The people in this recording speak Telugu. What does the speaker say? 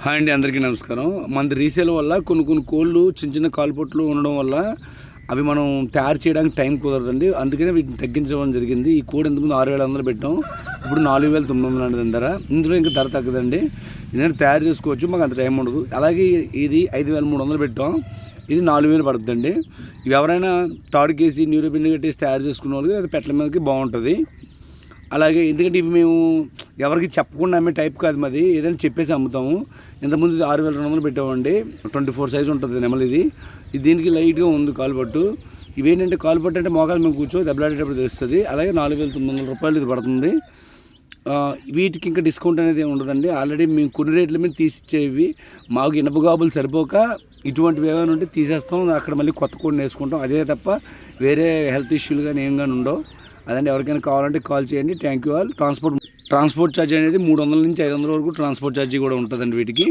హాయ్ అండి, అందరికీ నమస్కారం. మనది రీసేల్ వల్ల కొన్ని కోళ్ళు చిన్న కాలుపొట్లు ఉండడం వల్ల అవి మనం తయారు చేయడానికి టైం కుదరదండి. అందుకనే వీటిని తగ్గించడం జరిగింది. ఈ కోడి ఇంతకుముందు 6,700 పెట్టాం, ఇప్పుడు 4,900 ధర. ఇందులో ఇంకా ధర తగ్గదండి. ఎందుకంటే తయారు చేసుకోవచ్చు, మాకు అంత టైం ఉండదు. అలాగే ఇది 5,300 పెట్టాం, ఇది 4,000 పడుతుందండి. ఇవి ఎవరైనా తాడుకేసి నీరు పిండి కట్టేసి తయారు చేసుకునే వాళ్ళకి అది పెట్టల మీదకి బాగుంటుంది. అలాగే ఎందుకంటే ఇవి మేము ఎవరికి చెప్పకుండా అమ్మే టైప్ కాదు, మాది ఏదైనా చెప్పేసి అమ్ముతాము. ఇంతకుముందు 6,200 పెట్టామండి. 24 సైజు ఉంటుంది నెమలి. ఇది దీనికి లైట్గా ఉంది కాలుపట్టు. ఇవేంటంటే కాలుపట్టు అంటే మోకాలు మేము కూర్చో దెబ్బలాడేటప్పుడు తెలుస్తుంది. అలాగే 4,900 రూపాయలు ఇది పడుతుంది. వీటికి ఇంకా డిస్కౌంట్ అనేది ఉండదండి. ఆల్రెడీ మేము కొన్ని రేట్ల మీద తీసిచ్చేవి. మాకు ఇనప గాబులు సరిపోక ఇటువంటివి ఏమైనా ఉంటే తీసేస్తాం, అక్కడ మళ్ళీ కొత్త కోడిని వేసుకుంటాం. అదే తప్ప వేరే హెల్త్ ఇష్యూలు కానీ ఏం కానీ ఉండవు. అదండి, ఎవరికైనా కావాలంటే కాల్ చేయండి. Thank you all. Transport charge అనేది 300 నుంచి 500 వరకు ట్రాన్స్పోర్ట్ ఛార్జీ కూడా ఉంటుందండి వీటికి.